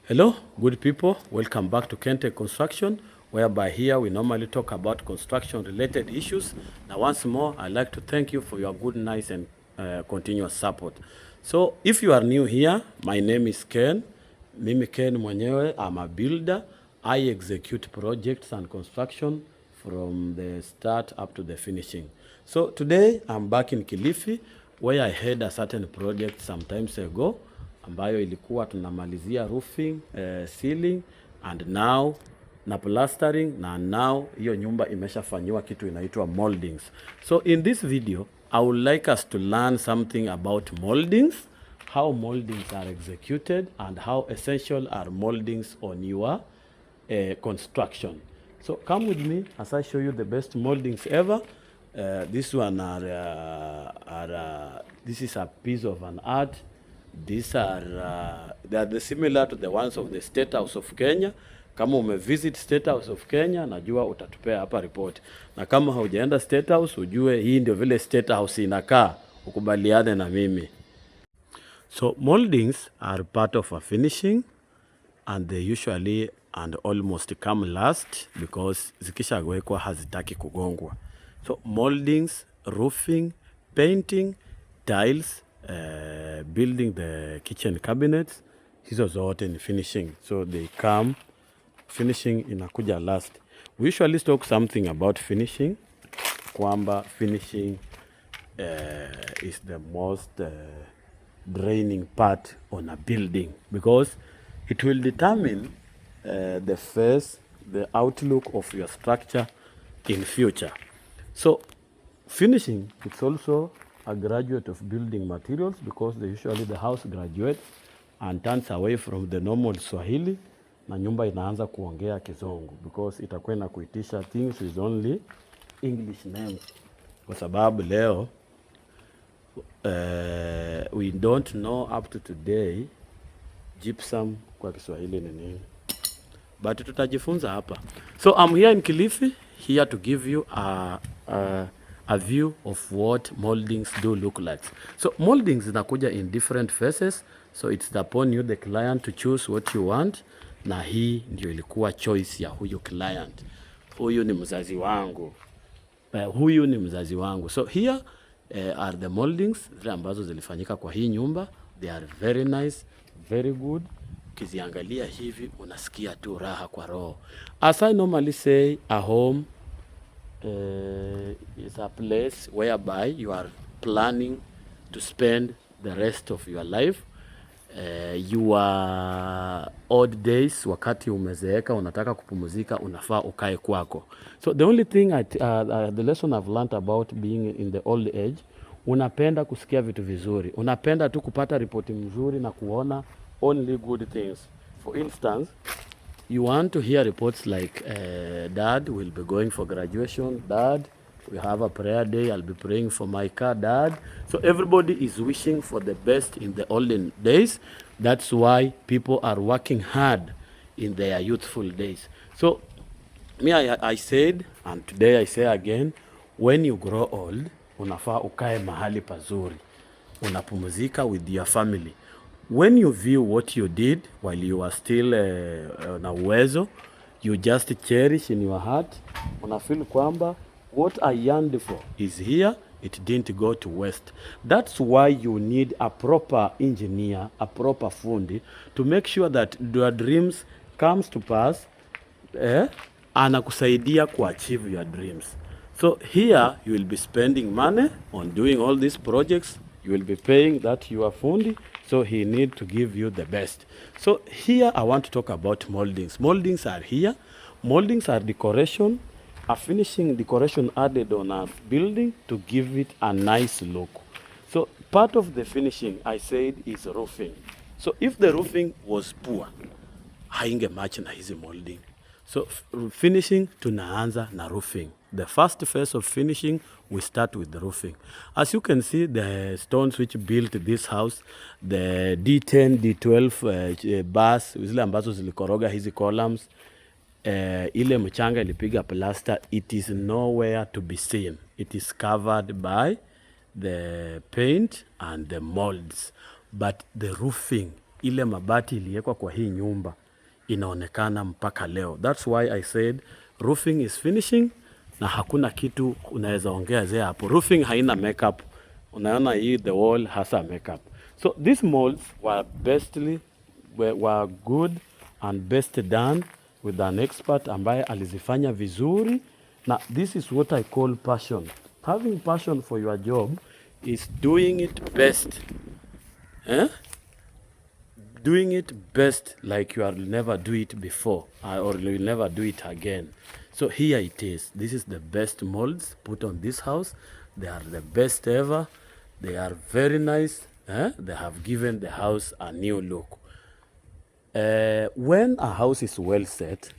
Hello, good people. Welcome back to Kente Construction, whereby here we normally talk about construction-related issues. Now, once more, I'd like to thank you for your good, nice, and continuous support. So, if you are new here, my name is Ken. Mimi Ken mwenyewe, I'm a builder. I execute projects and construction from the start up to the finishing. So, today, I'm back in Kilifi, where I had a certain project some times ago, ambayo ilikuwa tunamalizia roofing, ceiling and now na plastering, na now hiyo nyumba imeshafanywa kitu inaitwa moldings. So in this video I would like us to learn something about moldings, how moldings are executed and how essential are moldings on your construction. So come with me as I show you the best moldings ever. This one this is a piece of an art. These are they are similar to the ones of the State House of Kenya. Kama umevisit State House of Kenya, najua utatupea hapa report. Na kama haujaenda State House, ujue hii ndio vile State House inakaa, ukubaliane na mimi. So moldings are part of a finishing and they usually and almost come last because zikishawekwa hazitaki kugongwa. So moldings, roofing, painting, tiles, building the kitchen cabinets, hizo zote ni finishing. So they come, finishing inakuja last. We usually talk something about finishing, kwamba finishing is the most draining part on a building because it will determine the face, the outlook of your structure in future. So finishing, it's also a graduate of building materials because they usually the house graduates and turns away from the normal Swahili na nyumba inaanza kuongea Kizungu because itakuwa na kuitisha things with only English names, kwa sababu leo we don't know up to today gypsum kwa Kiswahili ni nini, but tutajifunza hapa. So I'm here in Kilifi, here to give you a view of what moldings do look like. So moldings zinakuja in different phases, so it's upon you the client to choose what you want, na hii ndio ilikuwa choice ya huyu client. Huyu ni mzazi wangu, huyu ni mzazi wangu. So here are the moldings zile ambazo zilifanyika kwa hii nyumba. They are very nice, very good. Ukiziangalia hivi unasikia tu raha kwa roho. As I normally say, a home is a place whereby you are planning to spend the rest of your life. Your odd days, wakati umezeeka unataka kupumzika, unafaa ukae kwako. So the only thing the lesson I've learned about being in the old age, unapenda kusikia vitu vizuri, unapenda tu kupata ripoti mzuri na kuona only good things. For instance, you want to hear reports like dad will be going for graduation, dad we have a prayer day, I'll be praying for my car, dad. So everybody is wishing for the best in the olden days. That's why people are working hard in their youthful days. So me, I said, and today I say again, when you grow old, unafaa ukae mahali pazuri, unapumzika with your family. When you view what you did while you are still na uwezo, you just cherish in your heart, unafeel kwamba what I yearned for is here, it didn't go to waste. That's why you need a proper engineer, a proper fundi, to make sure that your dreams comes to pass, anakusaidia kuachieve your dreams. So here you will be spending money on doing all these projects. You will be paying that you are fundi, so he need to give you the best. So here I want to talk about moldings. Moldings are here. Moldings are decoration, a finishing decoration added on a building to give it a nice look. So part of the finishing, I said, is roofing. So if the roofing was poor, hainge match na hizi molding. So finishing, tunaanza na roofing. The first phase of finishing, we start with the roofing. As you can see, the stones which built this house, the D10, D12 bars, zile ambazo zilikoroga hizi columns, ile mchanga ilipiga plaster, it is nowhere to be seen. It is covered by the paint and the molds. But the roofing ile mabati iliwekwa kwa hii nyumba inaonekana mpaka leo. That's why I said roofing is finishing, na hakuna kitu unaweza ongea hapo. Roofing haina makeup. Unaona hii the wall has a makeup. So these molds were good and best done with an expert ambaye alizifanya vizuri, na this is what I call passion. Having passion for your job is doing it best. Doing it best like you will never do it before, or you will never do it again. So here it is. This is the best molds put on this house. They are the best ever. They are very nice. They have given the house a new look. When a house is well set,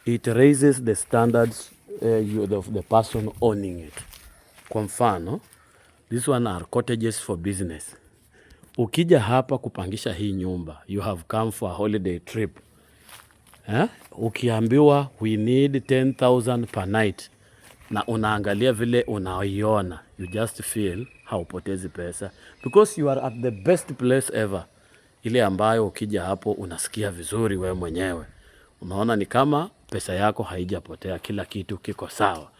it raises the standards of the person owning it. Kwa mfano, this one are cottages for business. Ukija hapa kupangisha hii nyumba, you have come for a holiday trip. Ukiambiwa we need 10,000 per night, na unaangalia vile unaiona, you just feel haupotezi pesa, because you are at the best place ever. Ile ambayo ukija hapo unasikia vizuri we mwenyewe. Unaona ni kama pesa yako haijapotea, kila kitu kiko sawa.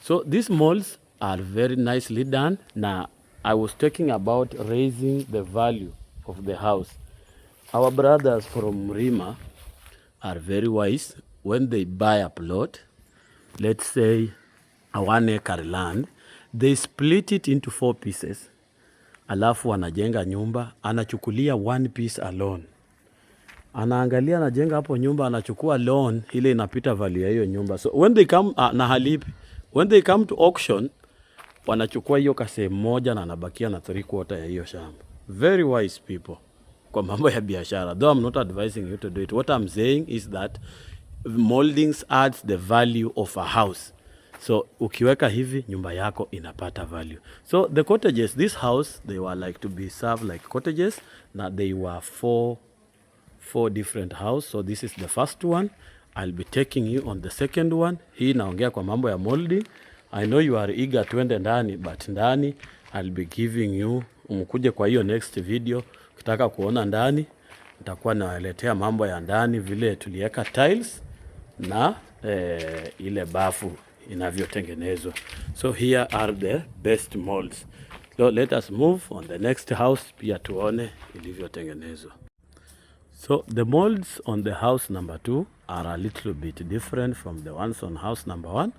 So these molds are very nicely done. Na I was talking about raising the value of the house. Our brothers from Rima are very wise. When they buy a plot, let's say a 1 acre land, they split it into 4 pieces. Alafu anajenga nyumba, anachukulia 1 piece alone. Anaangalia anajenga hapo nyumba, anachukua loan ile inapita value ya hiyo nyumba. So when they come na halipi, when they come to auction, wanachukua hiyo kase moja na anabakia na 3/4 ya hiyo shamba. Very wise people kwa mambo ya biashara. Though I'm not advising you to do it. What I'm saying is that moldings adds the value of a house. So ukiweka hivi nyumba yako inapata value. So the cottages, this house, they were like to be served like cottages. Now they were four different house. So this is the first one. I'll be taking you on the second one. Hii naongea kwa mambo ya molding. I know you are eager tuende ndani, but ndani I'll be giving you, umkuje kwa hiyo next video. Ukitaka kuona ndani, nitakuwa nawaletea mambo ya ndani, vile tuliweka tiles na ile bafu inavyotengenezwa. So here are the best molds. So let us move on the next house, pia tuone ilivyotengenezwa. So the molds on the house number 2 are a little bit different from the ones on house number 1,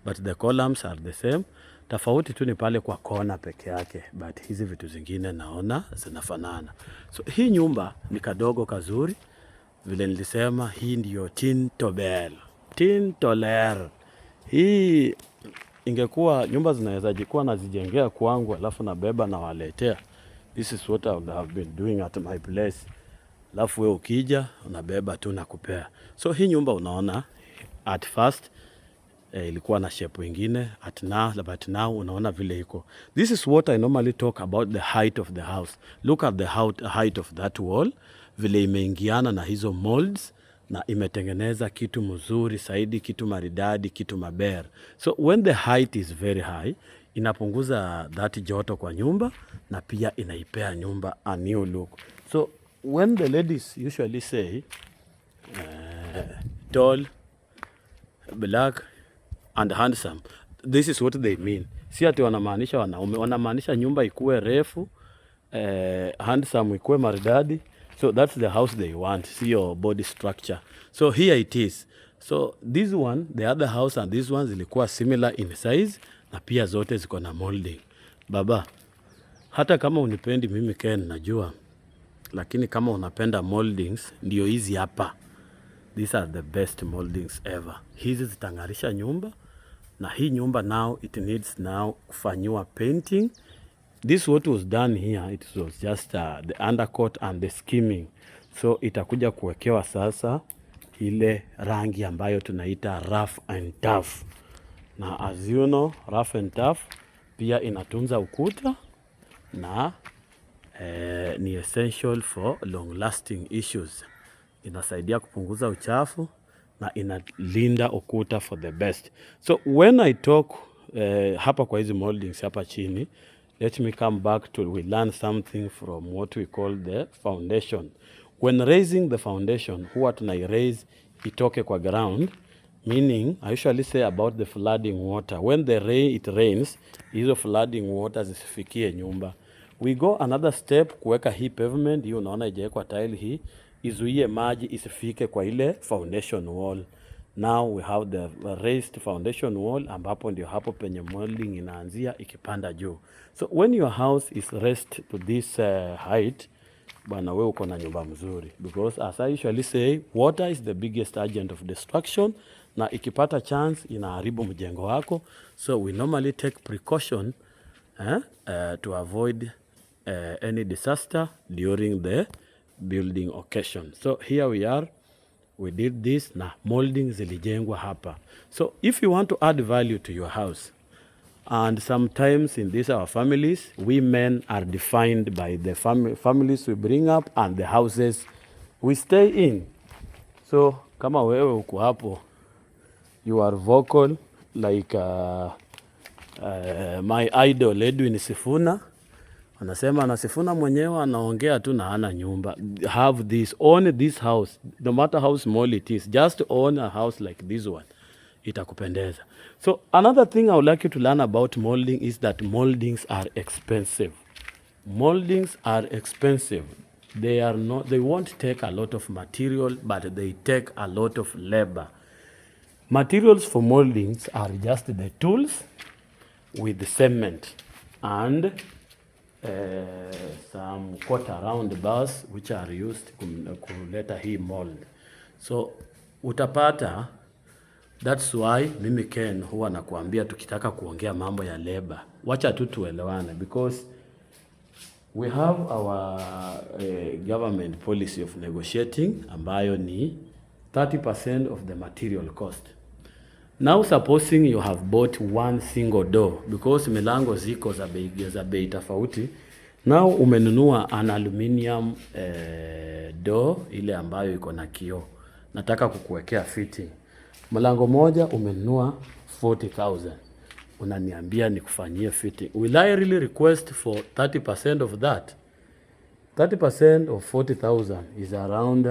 but the columns are the same. Tofauti tu ni pale kwa kona peke yake, but hizi vitu zingine naona zinafanana. So hii nyumba ni kadogo kazuri. Vile nilisema hii ndio Tintoler. Hii ingekuwa nyumba zinaweza jikuwa nazijengea kwangu alafu nabeba na waletea. This is what I would have been doing at my place. Alafu wewe ukija unabeba tu na kupea. So hii nyumba unaona at first ilikuwa na shape ingine, but now unaona vile iko. This is what I normally talk about, the height of the house. Look at the height of that wall, vile imeingiana na hizo molds na imetengeneza kitu mzuri zaidi, kitu maridadi, kitu maber. So when the height is very high, inapunguza that joto kwa nyumba na pia inaipea nyumba a new look. So when the ladies usually say tall, black and handsome, this is what they mean. Si ati wanamaanisha wanaume, wanamaanisha nyumba ikuwe refu, handsome ikuwe maridadi. So that's the house they want. See your body structure. So here it is. So this one, the other house and this one zilikuwa similar in size na pia zote ziko na molding. Baba, hata kama unipendi mimi Ken najua, lakini kama unapenda moldings ndio hizi hapa. These are the best moldings ever. Hizi zitangarisha nyumba, na hii nyumba now it needs now kufanywa painting. This what was done here, it was just the undercoat and the skimming. So itakuja kuwekewa sasa ile rangi ambayo tunaita rough and tough. Na as you know, rough and tough pia inatunza ukuta na ni essential for long lasting issues. Inasaidia kupunguza uchafu na inalinda ukuta for the best. So when I talk hapa kwa hizi moldings hapa chini, let me come back to, we learn something from what we call the foundation. When raising the foundation, huwa tunairaise itoke kwa ground, meaning I usually say about the flooding water. When it rains, hizo flooding water zisifikie nyumba. We go another step kuweka hii pavement, hii unaona ijawekwa tile hii, izuie maji isifike kwa ile foundation wall. Now we have the raised foundation wall, ambapo ndio hapo penye molding inaanzia ikipanda juu. So when your house is raised to this height, bwana wewe uko na nyumba mzuri, because as I usually say, water is the biggest agent of destruction, na ikipata chance inaharibu mjengo wako. So we normally take precaution to avoid any disaster during the building occasion. So here we are, we did this, na molding zilijengwa hapa. So if you want to add value to your house, and sometimes in these our families, we men are defined by the families we bring up and the houses we stay in. So kama wewe uko hapo, you are vocal like my idol Edwin Sifuna. Anasema na Sifuna mwenyewe anaongea tu na hana nyumba. Have this, own this house, no matter how small it is, just own a house like this one. Itakupendeza. So another thing I would like you to learn about molding is that moldings are expensive. Moldings are expensive. They won't take a lot of material, but they take a lot of labor. Materials for moldings are just the tools with the cement and some quarter round bars which are used kuleta hii mold. So utapata, that's why mimi Ken huwa nakuambia tukitaka kuongea mambo ya labor, wacha tu tuelewane, because we have our government policy of negotiating ambayo ni 30% of the material cost. Now supposing you have bought one single door, because milango ziko za bei tofauti. Now umenunua an aluminium door ile ambayo iko na kioo. Nataka kukuwekea fitting. Mlango moja umenunua 40,000. Unaniambia nikufanyie fitting. Will I really request for 30% of that? 30% of 40,000 is around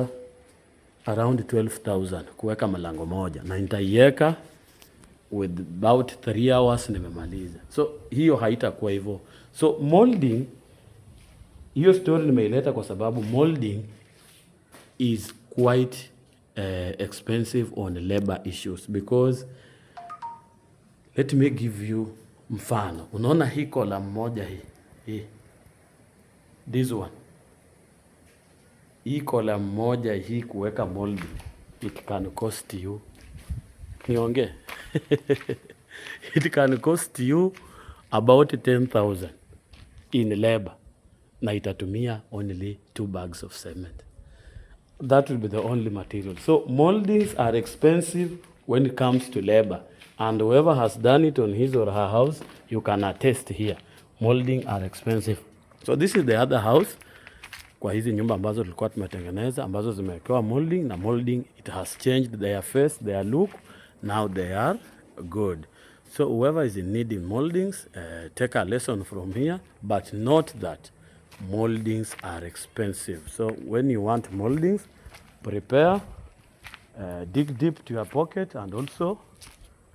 12,000 kuweka mlango moja. Na nitaiweka with about 3 hours nimemaliza. So hiyo haitakuwa hivyo. So molding, hiyo story nimeileta kwa sababu molding is quite expensive on labor issues, because let me give you mfano. Unaona hii kola moja hii. This one. Hii kola moja hii kuweka molding, it can cost you. Niongee. It can cost you about 10,000 in labor. Na itatumia only 2 bags of cement. That will be the only material. So moldings are expensive when it comes to labor. And whoever has done it on his or her house, you can attest here. Molding are expensive. So this is the other house. Kwa hizi nyumba ambazo tulikuwa tumetengeneza, ambazo zimewekewa molding, na molding, it has changed their face, their look. Now they are good. So whoever is in need in moldings, take a lesson from here, but note that moldings are expensive. So when you want moldings, prepare, dig deep to your pocket, and also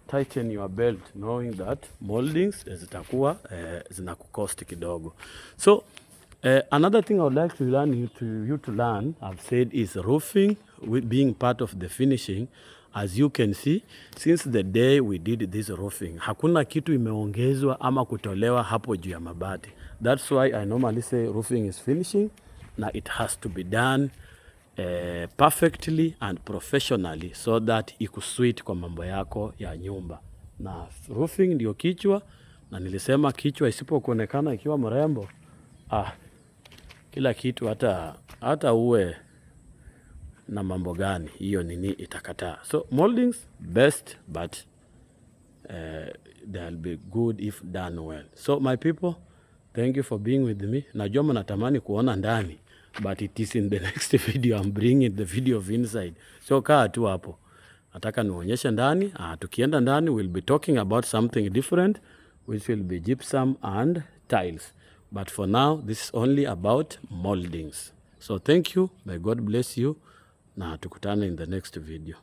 tighten your belt, knowing that moldings zitakuwa zinakukosti kidogo. So another thing I would like to you to learn, I've said, is roofing, being part of the finishing. As you can see, since the day we did this roofing, hakuna kitu imeongezwa ama kutolewa hapo juu ya mabati. That's why I normally say roofing is finishing, na it has to be done perfectly and professionally, so that ikusuit kwa mambo yako ya nyumba. Na roofing ndio kichwa, na nilisema kichwa isipokuonekana ikiwa mrembo, kila kitu hata uwe na mambo gani, hiyo nini itakataa. So moldings best, but they'll be good if done well. So my people, thank you for being with me. Najua mnatamani kuona ndani, but it is in the next video. I'm bringing the video of inside. So kaa tu hapo, nataka nionyeshe ndani. Tukienda ndani, we'll be talking about something different, which will be gypsum and tiles. But for now, this is only about moldings. So thank you. May God bless you. Na tukutane in the next video.